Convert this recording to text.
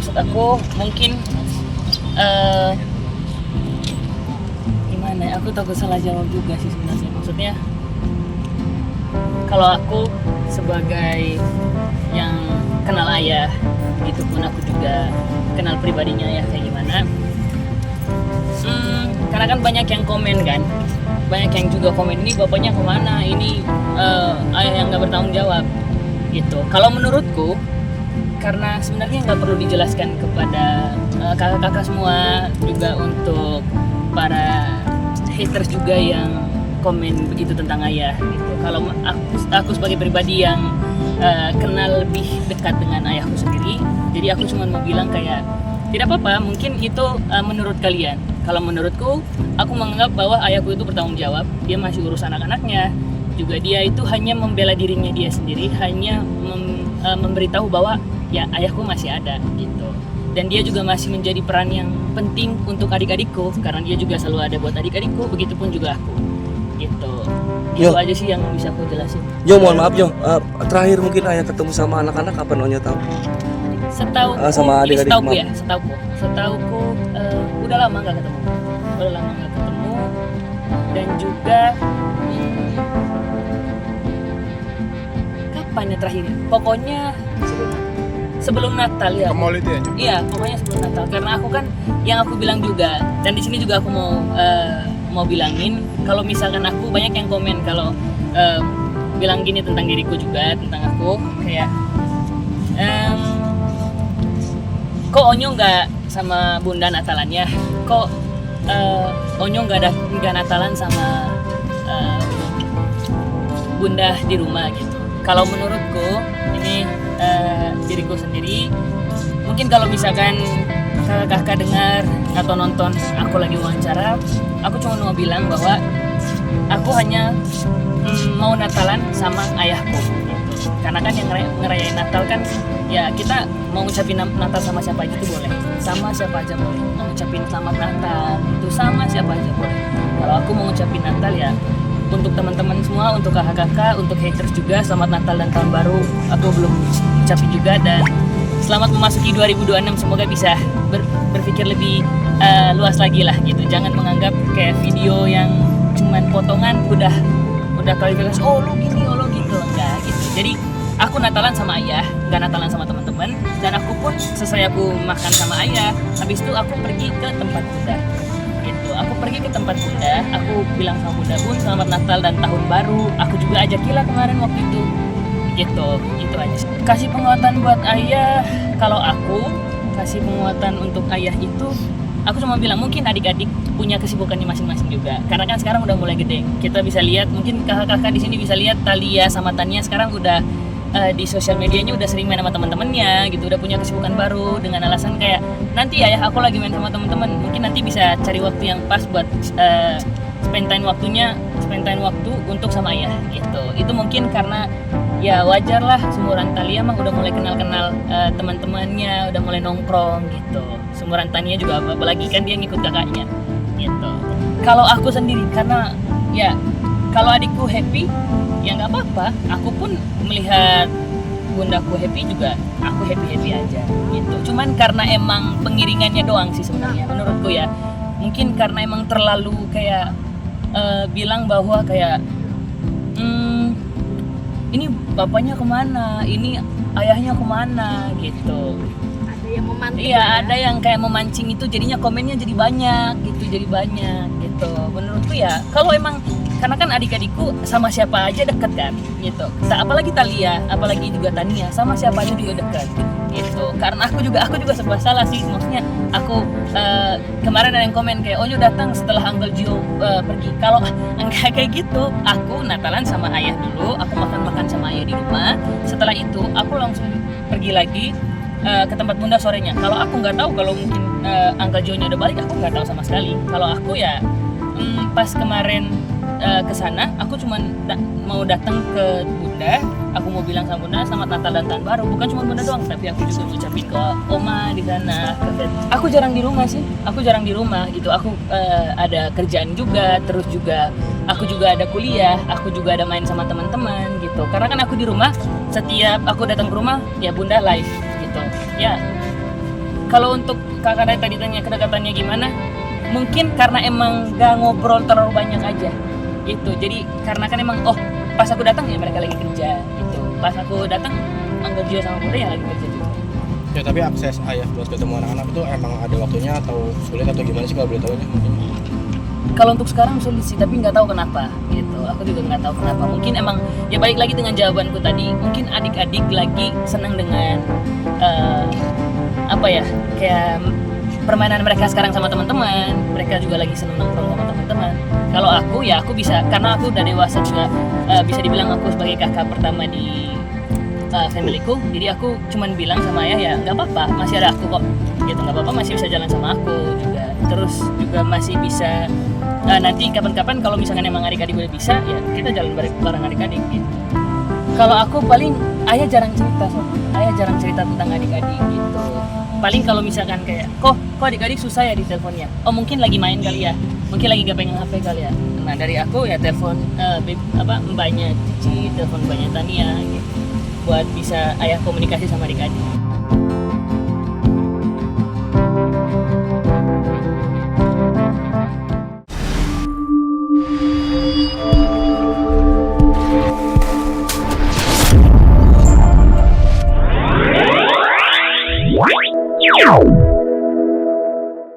maksud aku mungkin gimana ya, aku takut salah jawab juga sih sebenarnya. Maksudnya kalau aku sebagai yang kenal ayah, itu pun aku juga kenal pribadinya ya kayak gimana. Karena kan banyak yang komen kan, banyak yang juga komen ini bapaknya kemana, ini ayah yang nggak bertanggung jawab gitu. Kalau menurutku, karena sebenarnya nggak perlu dijelaskan kepada kakak-kakak semua, juga untuk para haters juga yang komen begitu tentang ayah gitu. Kalau aku sebagai pribadi yang kenal lebih dekat dengan ayahku sendiri, jadi aku cuma mau bilang kayak tidak apa-apa, mungkin itu menurut kalian. Kalau menurutku, aku menganggap bahwa ayahku itu bertanggung jawab, dia masih urus anak-anaknya, juga dia itu hanya membela dirinya dia sendiri, hanya memberitahu bahwa ya ayahku masih ada gitu. Dan dia juga masih menjadi peran yang penting untuk adik-adikku, karena dia juga selalu ada buat adik-adikku, begitupun juga aku gitu. Itu aja sih yang bisa aku jelasin. Jo, mohon maaf Jo, terakhir mungkin ayah ketemu sama anak-anak kapan Onya tahu? Setauku, sama adik-adik setauku ya, setauku udah lama nggak ketemu, dan juga kapan ya terakhir? Pokoknya sebelum Natal ya. Ke mall itu ya? Iya, pokoknya sebelum Natal. Karena aku kan, yang aku bilang juga, dan di sini juga aku mau bilangin, kalau misalkan aku banyak yang komen kalau bilang gini tentang diriku juga, tentang aku kayak kok Onyo nggak sama Bunda Natalannya, kok Onyo nggak Natalan sama Bunda di rumah gitu. Kalau menurutku ini diriku sendiri, mungkin kalau misalkan kakak-kakak dengar atau nonton aku lagi wawancara, aku cuma mau bilang bahwa aku hanya mau Natalan sama ayahku gitu. Karena kan yang ngerayain Natal kan ya kita mau ngucapin Natal sama siapa aja itu boleh, sama siapa aja boleh. Mau ngucapin selamat Natal itu sama siapa aja boleh. Kalau aku mau ngucapin Natal ya untuk teman-teman semua, untuk kakak-kakak, untuk haters juga, selamat Natal dan tahun baru. Aku belum ucapin juga, dan selamat memasuki 2026. Semoga bisa berpikir lebih luas lagi lah gitu. Jangan menganggap kayak video yang cuman potongan udah kualifikasi, oh lo gini, oh lo gitu, enggak gitu. Jadi aku Natalan sama ayah, nggak Natalan sama teman-teman. Dan aku pun selesai aku makan sama ayah, habis itu aku pergi ke tempat Bunda gitu. Aku pergi ke tempat Bunda, aku bilang sama Bunda, Bun selamat Natal dan tahun baru. Aku juga ajak Kila kemarin waktu itu gitu. Itu aja sih. Kasih penguatan buat ayah, kalau aku kasih penguatan untuk ayah itu, aku cuma bilang mungkin adik-adik punya kesibukannya masing-masing juga. Karena kan sekarang udah mulai gede. Kita bisa lihat, mungkin kakak-kakak di sini bisa lihat Talia sama Tania sekarang udah di sosial medianya udah sering main sama teman-temannya gitu, udah punya kesibukan baru, dengan alasan kayak nanti ayah aku lagi main sama teman-teman, mungkin nanti bisa cari waktu yang pas buat spend time waktu untuk sama ayah gitu. Itu mungkin karena ya wajar lah, seumuran Talia mah udah mulai kenal-kenal teman-temannya, udah mulai nongkrong gitu. Seumuran Tania juga, apalagi kan dia ngikut kakaknya gitu. Kalau aku sendiri, karena ya kalau adikku happy ya nggak apa-apa, aku pun melihat bundaku happy juga, aku happy aja gitu. Cuman karena emang pengiringannya doang sih sebenarnya menurutku ya, mungkin karena emang terlalu kayak bilang bahwa kayak ini bapaknya kemana, ini ayahnya kemana gitu. Ada yang memancing. Iya, ada yang kayak memancing itu, jadinya komennya jadi banyak gitu. Menurutku ya, kalau emang, karena kan adik-adikku sama siapa aja deket kan gitu. Apalagi Talia, apalagi juga Tania, sama siapa aja juga deket gitu. Karena aku juga serba salah sih, maksudnya aku kemarin ada yang komen kayak Onyo datang setelah Uncle Gio pergi. Kalau enggak kayak gitu, aku Natalan sama ayah dulu, aku makan sama ayah di rumah. Setelah itu aku langsung pergi lagi ke tempat Bunda sorenya. Kalau aku nggak tahu, kalau mungkin Uncle Gio-nya udah balik, aku nggak tahu sama sekali. Kalau aku ya pas kemarin ke sana, aku cuma mau datang ke Bunda, aku mau bilang sama Bunda selamat Natal dan tahun baru. Bukan cuma Bunda doang, tapi aku juga ngucapin ke Oma di sana. Aku jarang di rumah sih, gitu. Aku ada kerjaan juga, terus juga aku juga ada kuliah, aku juga ada main sama teman-teman gitu. Karena kan aku di rumah, setiap aku datang ke rumah ya Bunda live gitu. Ya kalau untuk kakak Dai tadi tanya kedekatannya gimana, mungkin karena emang gak ngobrol terlalu banyak aja gitu. Jadi karena kan emang pas aku datang ya mereka lagi kerja gitu, pas aku datang anggap juga sama Bunda yang lagi kerja juga. Ya tapi akses ayah buat ketemu anak-anak itu emang ada waktunya atau sulit atau gimana sih kalau boleh tahu ya mungkin? Kalau untuk sekarang sulit sih, tapi nggak tahu kenapa gitu. Aku juga nggak tahu kenapa. Mungkin emang ya balik lagi dengan jawabanku tadi. Mungkin adik-adik lagi senang dengan apa ya, kayak permainan mereka sekarang sama teman-teman. Mereka juga lagi senang nongkrong sama teman-teman. Kalau aku ya aku bisa, karena aku udah dewasa juga, bisa dibilang aku sebagai kakak pertama di familyku. Jadi aku cuman bilang sama ayah ya nggak apa-apa, masih ada aku kok gitu, nggak apa-apa, masih bisa jalan sama aku juga. Terus juga masih bisa nanti kapan-kapan kalau misalkan emang adik-adik udah bisa ya kita jalan bareng adik-adik gitu. Kalau aku paling ayah jarang cerita tentang adik-adik gitu. Paling kalau misalkan kayak kok adik-adik susah ya di teleponnya, mungkin lagi main kali ya, mungkin lagi gak pengen HP kali ya. Nah dari aku ya telepon mbaknya Cici, telepon mbaknya Tania gitu, buat bisa ayah komunikasi sama adik-adik.